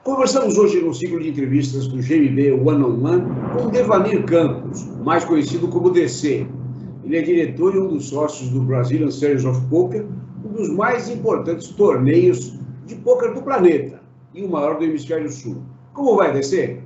Conversamos hoje no ciclo de entrevistas do GMB One on One com Devanir Campos, mais conhecido como DC. Ele é diretor e um dos sócios do Brazilian Series of Poker, um dos mais importantes torneios de poker do planeta e o maior do hemisfério sul. Como vai, DC?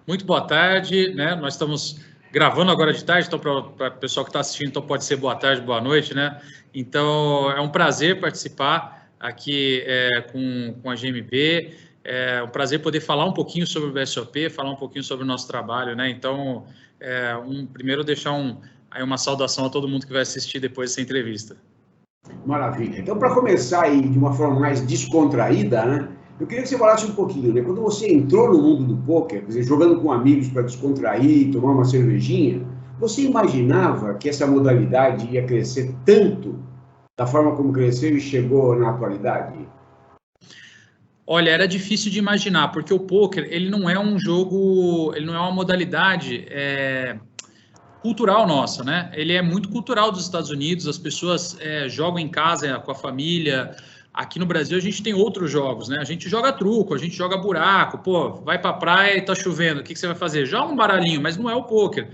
Muito boa tarde, né? Nós estamos gravando agora de tarde, então para o pessoal que está assistindo, então pode ser boa tarde, boa noite, né? Então é um prazer participar aqui com a GMB. É um prazer poder falar um pouquinho sobre o BSOP, falar um pouquinho sobre o nosso trabalho, né? Então, primeiro deixar uma saudação a todo mundo que vai assistir depois dessa entrevista. Maravilha. Então, para começar aí de uma forma mais descontraída, né? Eu queria que você falasse um pouquinho, né? Quando você entrou no mundo do poker, quer dizer, jogando com amigos para descontrair, tomar uma cervejinha, você imaginava que essa modalidade ia crescer tanto da forma como cresceu e chegou na atualidade? Olha, era difícil de imaginar, porque o poker, ele não é um jogo, ele não é uma modalidade cultural nossa, né? Ele é muito cultural dos Estados Unidos, as pessoas jogam em casa com a família. Aqui no Brasil a gente tem outros jogos, né? A gente joga truco, a gente joga buraco, pô, vai pra praia e tá chovendo, o que você vai fazer? Joga um baralhinho, mas não é o poker.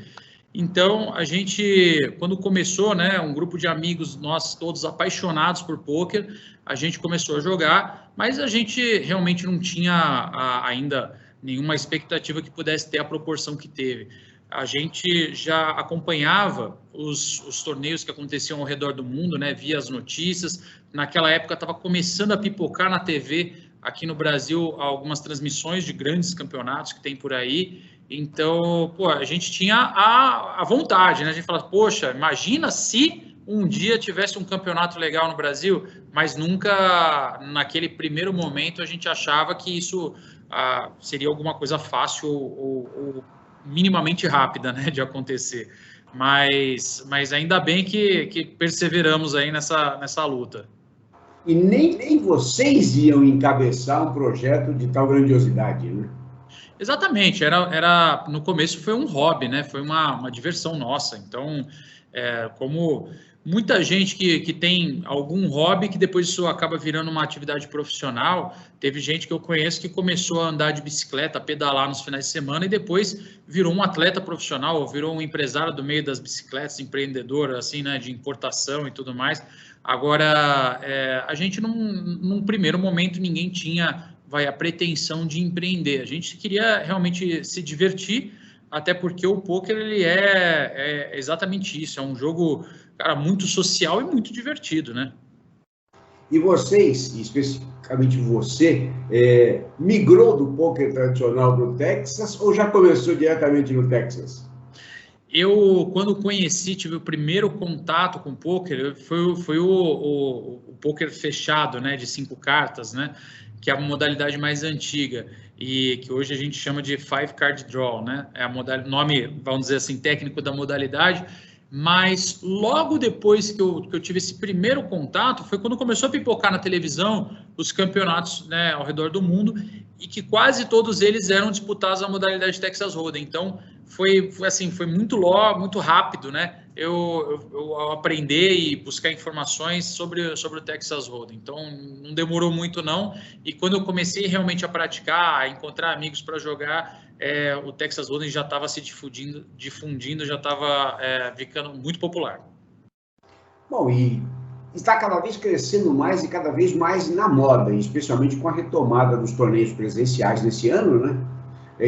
Então, a gente, quando começou, né, um grupo de amigos, nós todos apaixonados por pôquer, a gente começou a jogar, mas a gente realmente não tinha ainda nenhuma expectativa que pudesse ter a proporção que teve. A gente já acompanhava os torneios que aconteciam ao redor do mundo, né, via as notícias. Naquela época estava começando a pipocar na TV, aqui no Brasil, algumas transmissões de grandes campeonatos que tem por aí. Então, pô, a gente tinha a vontade, né? A gente falava, poxa, imagina se um dia tivesse um campeonato legal no Brasil, mas nunca, naquele primeiro momento, a gente achava que isso seria alguma coisa fácil ou minimamente rápida, né, de acontecer. Mas ainda bem que perseveramos aí nessa luta. E nem vocês iam encabeçar um projeto de tal grandiosidade, né? Exatamente, no começo foi um hobby, né? Foi uma diversão nossa. Então, como muita gente que tem algum hobby que depois isso acaba virando uma atividade profissional, teve gente que eu conheço que começou a andar de bicicleta, a pedalar nos finais de semana e depois virou um atleta profissional, ou virou um empresário do meio das bicicletas, empreendedor, assim, né, de importação e tudo mais. Agora, a gente, num primeiro momento, ninguém tinha a pretensão de empreender. A gente queria realmente se divertir, até porque o poker ele é exatamente isso, é um jogo, cara, muito social e muito divertido, né? E vocês, especificamente você, migrou do poker tradicional do Texas ou já começou diretamente no Texas? Eu, quando conheci, tive o primeiro contato com o poker, foi o poker fechado, né, de 5 cartas, né, que é a modalidade mais antiga e que hoje a gente chama de 5 card draw, né, é a modalidade, nome, vamos dizer assim, técnico da modalidade, mas logo depois que eu tive esse primeiro contato, foi quando começou a pipocar na televisão os campeonatos, né, ao redor do mundo e que quase todos eles eram disputados na modalidade Texas Hold'em. Então, foi muito rápido, né? Eu aprender e buscar informações sobre o Texas Hold'em. Então, não demorou muito, não. E quando eu comecei realmente a praticar, a encontrar amigos para jogar, o Texas Hold'em já estava se difundindo, já estava ficando muito popular. Bom, e está cada vez crescendo mais e cada vez mais na moda, especialmente com a retomada dos torneios presenciais nesse ano, né?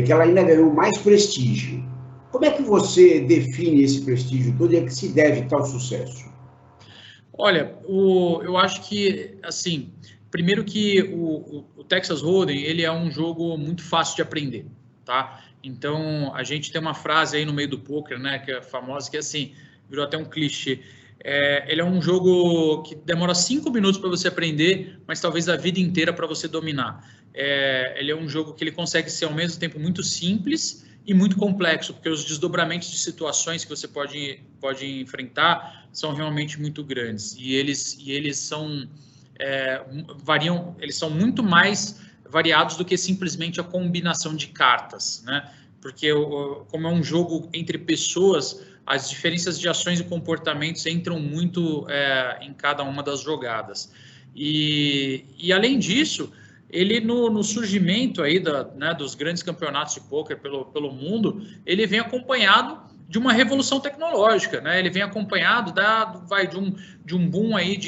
Que ela ainda ganhou mais prestígio. Como é que você define esse prestígio todo e a que se deve tal sucesso? Olha, eu acho que, assim, primeiro que o Texas Hold'em, ele é um jogo muito fácil de aprender, tá? Então, a gente tem uma frase aí no meio do poker, né, que é famosa, que é assim, virou até um clichê. Ele é um jogo que demora 5 minutos para você aprender, mas talvez a vida inteira para você dominar. Ele é um jogo que ele consegue ser, ao mesmo tempo, muito simples e muito complexo, porque os desdobramentos de situações que você pode enfrentar são realmente muito grandes. E eles são variam, eles são muito mais variados do que simplesmente a combinação de cartas, né? Porque como é um jogo entre pessoas, as diferenças de ações e comportamentos entram muito em cada uma das jogadas. E além disso, ele no surgimento aí dos grandes campeonatos de pôquer pelo mundo, ele vem acompanhado de uma revolução tecnológica, né? Ele vem acompanhado de um boom aí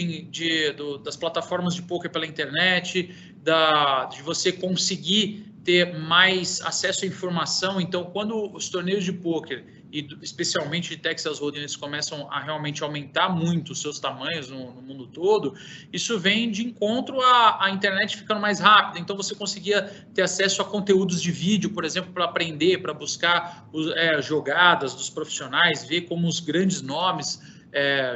das plataformas de pôquer pela internet, de você conseguir ter mais acesso à informação. Então, quando os torneios de pôquer, e especialmente de Texas Hold'em, eles começam a realmente aumentar muito os seus tamanhos no mundo todo, isso vem de encontro à internet ficando mais rápida. Então, você conseguia ter acesso a conteúdos de vídeo, por exemplo, para aprender, para buscar jogadas dos profissionais, ver como os grandes nomes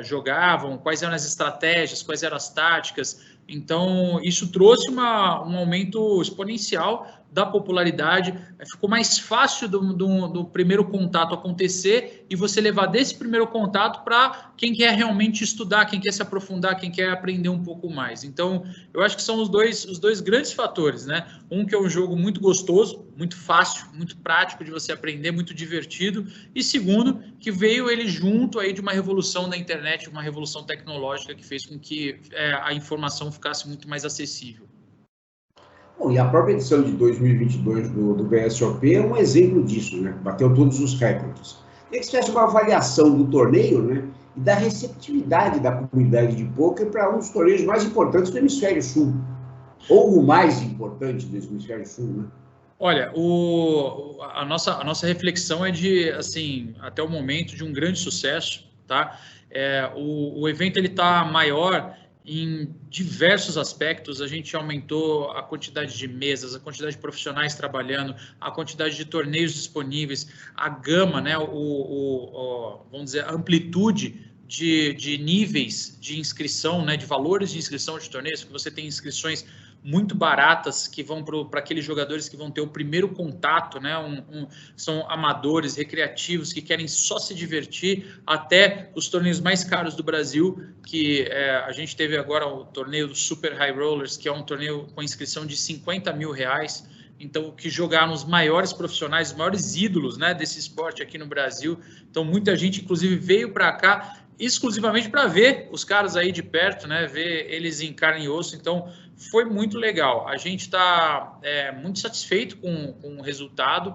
jogavam, quais eram as estratégias, quais eram as táticas. Então, isso trouxe um aumento exponencial da popularidade, ficou mais fácil do primeiro contato acontecer e você levar desse primeiro contato para quem quer realmente estudar, quem quer se aprofundar, quem quer aprender um pouco mais. Então, eu acho que são os dois grandes fatores, né? Um que é um jogo muito gostoso, muito fácil, muito prático de você aprender, muito divertido, e segundo, que veio ele junto aí de uma revolução da internet, uma revolução tecnológica que fez com que a informação ficasse muito mais acessível. Bom, e a própria edição de 2022 do BSOP é um exemplo disso, né? Bateu todos os recordes. Queria que você fizesse uma avaliação do torneio, né? E da receptividade da comunidade de pôquer para um dos torneios mais importantes do Hemisfério Sul. Ou o mais importante do Hemisfério Sul, né? Olha, a nossa reflexão é de, assim, até o momento, de um grande sucesso, tá? O evento ele está maior em diversos aspectos. A gente aumentou a quantidade de mesas, a quantidade de profissionais trabalhando, a quantidade de torneios disponíveis, a gama, né, vamos dizer, a amplitude de níveis de inscrição, né, de valores de inscrição de torneios, que você tem inscrições muito baratas que vão para aqueles jogadores que vão ter o primeiro contato, né? São amadores, recreativos, que querem só se divertir, até os torneios mais caros do Brasil, que a gente teve agora o torneio do Super High Rollers, que é um torneio com inscrição de R$50 mil, então que jogaram os maiores profissionais, os maiores ídolos, né, desse esporte aqui no Brasil. Então muita gente, inclusive, veio para cá exclusivamente para ver os caras aí de perto, né, ver eles em carne e osso. Então foi muito legal. A gente está muito satisfeito com o resultado,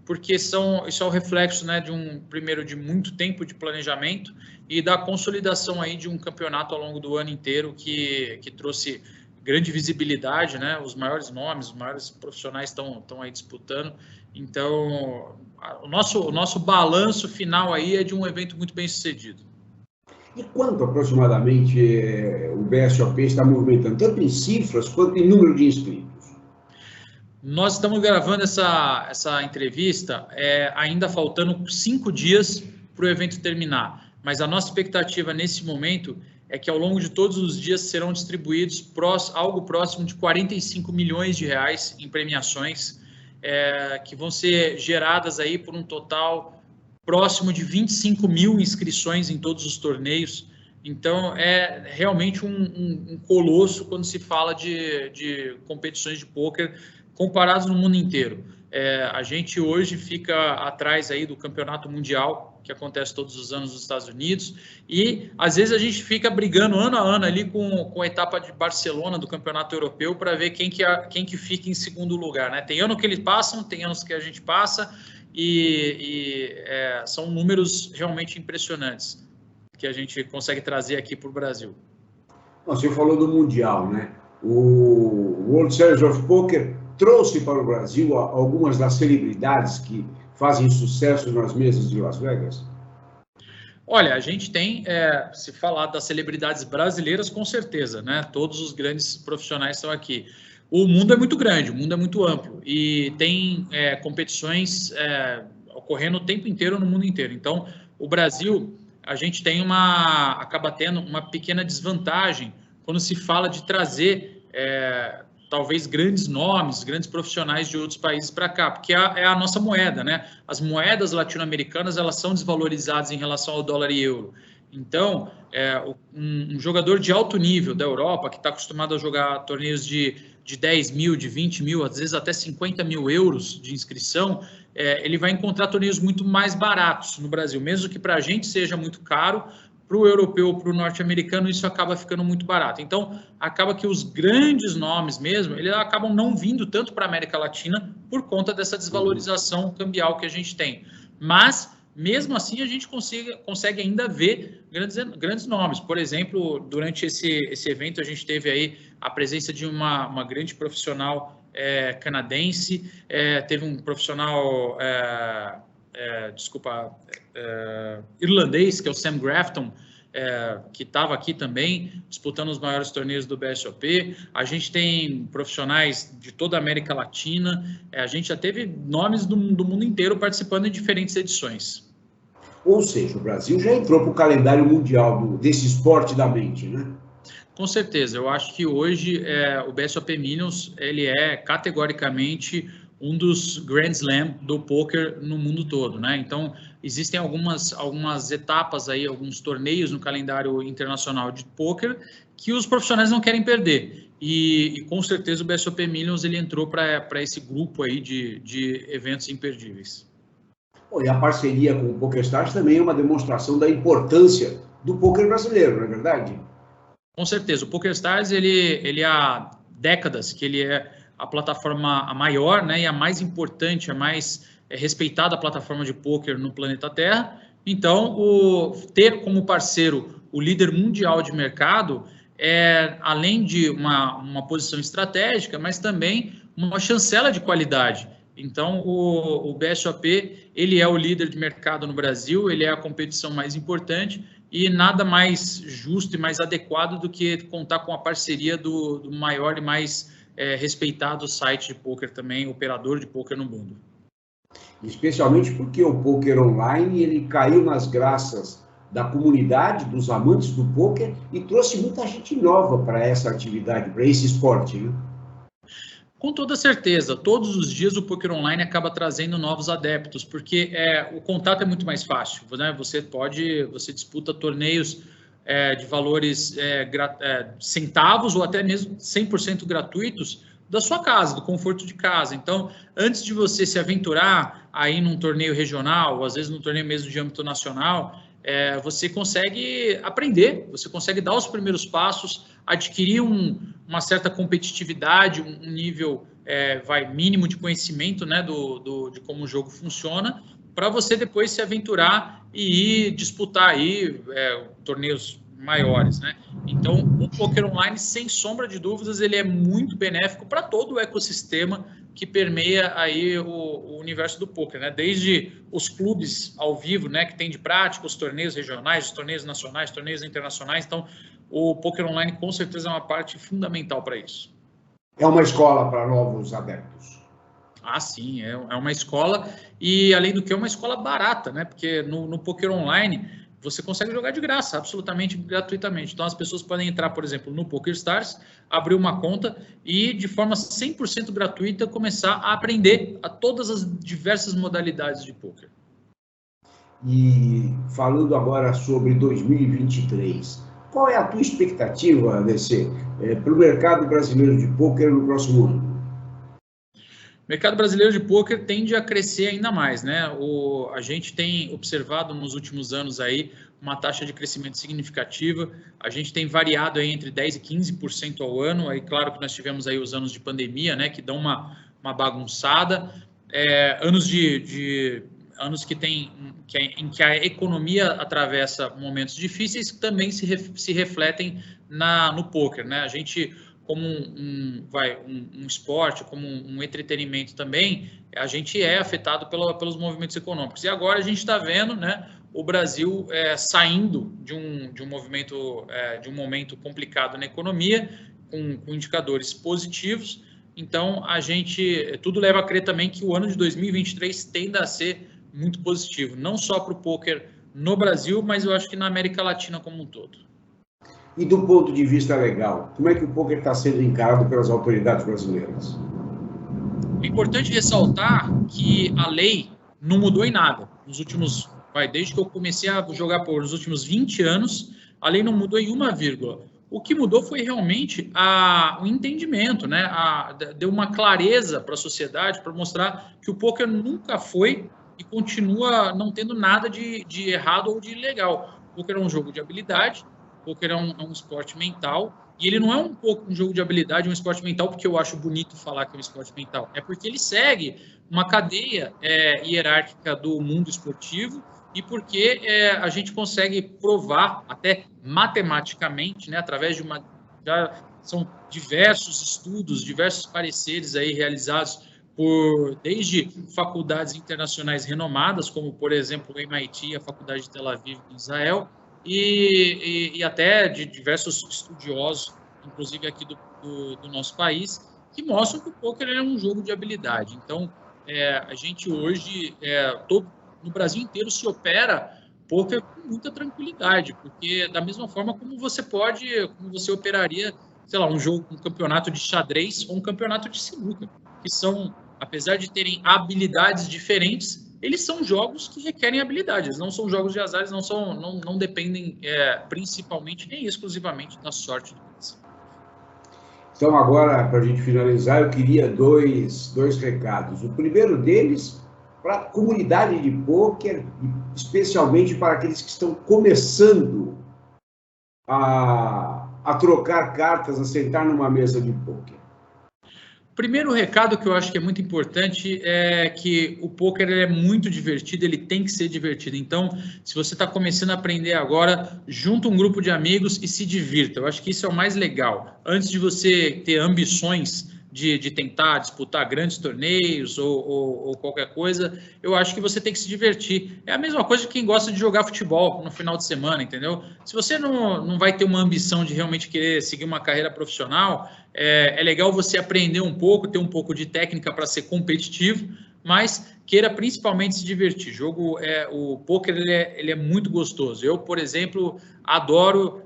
porque isso é o reflexo, né, de muito tempo de planejamento e da consolidação aí de um campeonato ao longo do ano inteiro que trouxe grande visibilidade, né? Os maiores nomes, os maiores profissionais estão aí disputando. Então, o nosso balanço final aí é de um evento muito bem sucedido. E quanto aproximadamente o BSOP está movimentando, tanto em cifras quanto em número de inscritos? Nós estamos gravando essa entrevista ainda faltando 5 dias para o evento terminar, mas a nossa expectativa nesse momento é que ao longo de todos os dias serão distribuídos algo próximo de R$45 milhões em premiações, que vão ser geradas aí por um total próximo de 25 mil inscrições em todos os torneios. Então, é realmente um colosso quando se fala de competições de pôquer comparados no mundo inteiro. A gente hoje fica atrás aí do campeonato mundial, que acontece todos os anos nos Estados Unidos, e às vezes a gente fica brigando ano a ano ali com a etapa de Barcelona do campeonato europeu para ver quem que fica em segundo lugar, né? Tem ano que eles passam, tem anos que a gente passa, são números realmente impressionantes que a gente consegue trazer aqui para o Brasil. Você falou do Mundial, né? O World Series of Poker trouxe para o Brasil algumas das celebridades que fazem sucesso nas mesas de Las Vegas? Olha, a gente tem, se falar das celebridades brasileiras, com certeza, né? Todos os grandes profissionais estão aqui. O mundo é muito grande, o mundo é muito amplo e tem competições ocorrendo o tempo inteiro no mundo inteiro. Então, o Brasil, a gente acaba tendo uma pequena desvantagem quando se fala de trazer talvez grandes nomes, grandes profissionais de outros países para cá, porque é a nossa moeda, né? As moedas latino-americanas, elas são desvalorizadas em relação ao dólar e euro. Então, um jogador de alto nível da Europa, que está acostumado a jogar torneios de 10 mil, de 20 mil, às vezes até 50 mil euros de inscrição, ele vai encontrar torneios muito mais baratos no Brasil, mesmo que para a gente seja muito caro. para o europeu, para o norte-americano, isso acaba ficando muito barato. Então, acaba que os grandes nomes mesmo, eles acabam não vindo tanto para a América Latina por conta dessa desvalorização cambial que a gente tem. Mas, mesmo assim, a gente consegue ainda ver grandes nomes. Por exemplo, durante esse evento, a gente teve aí a presença de uma grande profissional canadense, teve um profissional, irlandês, que é o Sam Grafton, que estava aqui também, disputando os maiores torneios do BSOP. A gente tem profissionais de toda a América Latina, a gente já teve nomes do mundo inteiro participando em diferentes edições. Ou seja, o Brasil já entrou para o calendário mundial desse esporte da mente, né? Com certeza, eu acho que hoje o BSOP Millions ele é categoricamente um dos Grand Slam do poker no mundo todo, né? Então, existem algumas etapas aí, alguns torneios no calendário internacional de poker que os profissionais não querem perder. E com certeza o BSOP Millions ele entrou para esse grupo aí de eventos imperdíveis. E a parceria com o PokerStars também é uma demonstração da importância do poker brasileiro, não é verdade? Com certeza. O PokerStars, ele há décadas que ele é a plataforma maior, né, e a mais importante, a mais respeitada plataforma de poker no planeta Terra. Então, ter como parceiro o líder mundial de mercado além de uma posição estratégica, mas também uma chancela de qualidade. Então, o BSOP, ele é o líder de mercado no Brasil, ele é a competição mais importante e nada mais justo e mais adequado do que contar com a parceria do maior e mais respeitado site de poker também, operador de poker no mundo. Especialmente porque o poker online, ele caiu nas graças da comunidade, dos amantes do poker e trouxe muita gente nova para essa atividade, para esse esporte, né? Com toda certeza, todos os dias o poker online acaba trazendo novos adeptos, porque o contato é muito mais fácil, né? Você disputa torneios de valores centavos ou até mesmo 100% gratuitos da sua casa, do conforto de casa. Então, antes de você se aventurar aí num torneio regional, ou às vezes num torneio mesmo de âmbito nacional, você consegue aprender, você consegue dar os primeiros passos, adquirir uma certa competitividade, um nível mínimo de conhecimento, né, de como o jogo funciona, para você depois se aventurar e ir disputar aí torneios maiores, né? Então, o poker online, sem sombra de dúvidas, ele é muito benéfico para todo o ecossistema que permeia aí o universo do poker, né? Desde os clubes ao vivo, né, que tem de prática, os torneios regionais, os torneios nacionais, torneios internacionais. Então, o poker online com certeza é uma parte fundamental para isso. É uma escola para novos adeptos. Ah, sim, é uma escola e, além do que, é uma escola barata, né? Porque no poker online você consegue jogar de graça, absolutamente gratuitamente. Então, as pessoas podem entrar, por exemplo, no PokerStars, abrir uma conta e, de forma 100% gratuita, começar a aprender a todas as diversas modalidades de poker. E falando agora sobre 2023, qual é a tua expectativa, ADC, para o mercado brasileiro de poker no próximo ano? O mercado brasileiro de poker tende a crescer ainda mais, né? A gente tem observado nos últimos anos aí uma taxa de crescimento significativa. A gente tem variado aí entre 10% e 15% ao ano. Aí, claro que nós tivemos aí os anos de pandemia, né? Que dão uma bagunçada. Anos anos em que a economia atravessa momentos difíceis também se refletem no poker, né? A gente, como um esporte, como um entretenimento também, a gente é afetado pelos movimentos econômicos. E agora a gente está vendo, né, o Brasil saindo de um momento complicado na economia, com indicadores positivos. Então, tudo leva a crer também que o ano de 2023 tende a ser muito positivo, não só para o poker no Brasil, mas eu acho que na América Latina como um todo. E do ponto de vista legal, como é que o poker está sendo encarado pelas autoridades brasileiras? É importante ressaltar que a lei não mudou em nada. Desde que eu comecei a jogar poker nos últimos 20 anos, a lei não mudou em uma vírgula. O que mudou foi realmente o entendimento, né? Deu uma clareza para a sociedade para mostrar que o poker nunca foi e continua não tendo nada de errado ou de ilegal. Poker é um jogo de habilidade, poker é um esporte mental, e ele não é um jogo de habilidade, um esporte mental, porque eu acho bonito falar que é um esporte mental. É porque ele segue uma cadeia hierárquica do mundo esportivo e porque a gente consegue provar, até matematicamente, né, através de são diversos estudos, diversos pareceres aí realizados desde faculdades internacionais renomadas, como, por exemplo, o MIT, a Faculdade de Tel Aviv, em Israel, e até de diversos estudiosos, inclusive aqui do nosso país, que mostram que o poker é um jogo de habilidade. Então, a gente hoje, no Brasil inteiro, se opera poker com muita tranquilidade, porque da mesma forma como você operaria, sei lá, um campeonato de xadrez ou um campeonato de sinuca, que são, apesar de terem habilidades diferentes, eles são jogos que requerem habilidades, não são jogos de azar, eles não dependem principalmente nem exclusivamente da sorte do vencedor. Então, agora, para a gente finalizar, eu queria dois recados. O primeiro deles, para a comunidade de pôquer, especialmente para aqueles que estão começando a trocar cartas, a sentar numa mesa de pôquer. Primeiro recado que eu acho que é muito importante é que o poker é muito divertido, ele tem que ser divertido. Então, se você está começando a aprender agora, junta um grupo de amigos e se divirta. Eu acho que isso é o mais legal. Antes de você ter ambições de tentar disputar grandes torneios ou qualquer coisa, eu acho que você tem que se divertir. É a mesma coisa que quem gosta de jogar futebol no final de semana, entendeu? Se você não vai ter uma ambição de realmente querer seguir uma carreira profissional, é legal você aprender um pouco, ter um pouco de técnica para ser competitivo, mas queira principalmente se divertir. O poker ele é muito gostoso. Eu, por exemplo, adoro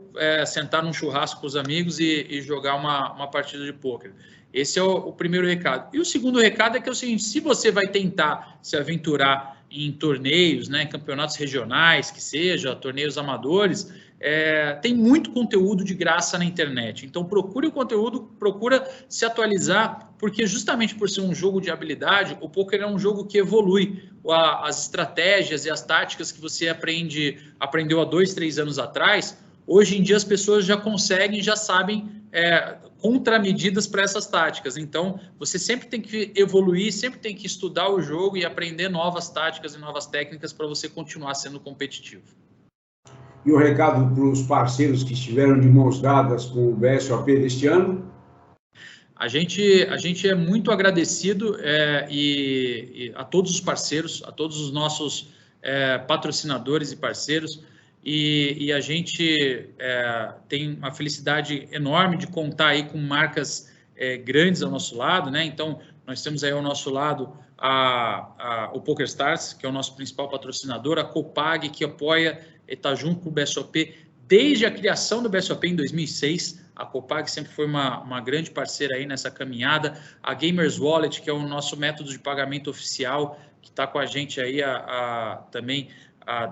sentar num churrasco com os amigos e jogar uma partida de poker. Esse é o primeiro recado. E o segundo recado é que é o seguinte: se você vai tentar se aventurar em torneios, né, em campeonatos regionais, que seja, torneios amadores, tem muito conteúdo de graça na internet. Então, procure o conteúdo, procura se atualizar, porque justamente por ser um jogo de habilidade, o poker é um jogo que evolui. As estratégias e as táticas que você aprendeu há 2, 3 anos atrás, hoje em dia as pessoas já conseguem, já sabem contramedidas para essas táticas. Então, você sempre tem que evoluir, sempre tem que estudar o jogo e aprender novas táticas e novas técnicas para você continuar sendo competitivo. E o recado para os parceiros que estiveram de mãos dadas com o BSOP deste ano? A gente é muito agradecido e a todos os parceiros, a todos os nossos patrocinadores e parceiros, e a gente tem uma felicidade enorme de contar aí com marcas grandes ao nosso lado, né? Então, nós temos aí ao nosso lado o PokerStars, que é o nosso principal patrocinador, a Copag, que apoia e está junto com o BSOP desde a criação do BSOP em 2006. A Copag sempre foi uma grande parceira aí nessa caminhada. A Gamers Wallet, que é o nosso método de pagamento oficial, que está com a gente aí também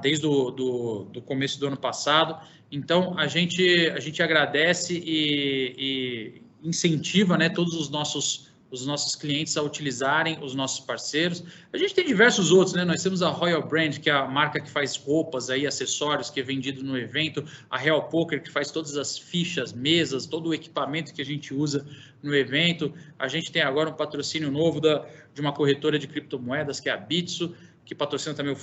desde o começo do ano passado. Então, a gente agradece e incentiva, né, todos os nossos clientes a utilizarem os nossos parceiros. A gente tem diversos outros, né? Nós temos a Royal Brand, que é a marca que faz roupas, aí, acessórios, que é vendido no evento. A Real Poker, que faz todas as fichas, mesas, todo o equipamento que a gente usa no evento. A gente tem agora um patrocínio novo de uma corretora de criptomoedas, que é a Bitso, que patrocina também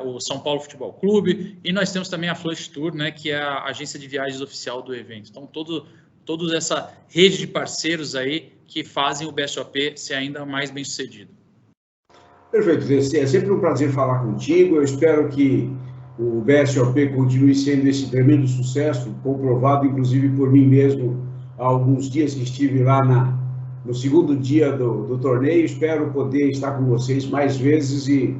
o São Paulo Futebol Clube. E nós temos também a Flush Tour, né? Que é a agência de viagens oficial do evento. Então, toda essa rede de parceiros aí que fazem o BSOP ser ainda mais bem sucedido. Perfeito, DC. É sempre um prazer falar contigo. Eu espero que o BSOP continue sendo esse tremendo sucesso, comprovado inclusive por mim mesmo há alguns dias que estive lá no segundo dia do torneio. Espero poder estar com vocês mais vezes e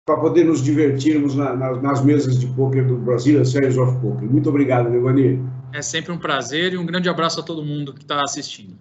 para poder nos divertirmos nas mesas de pôquer do Brazilian Series of Poker. Muito obrigado, Nevanir. É sempre um prazer e um grande abraço a todo mundo que está assistindo.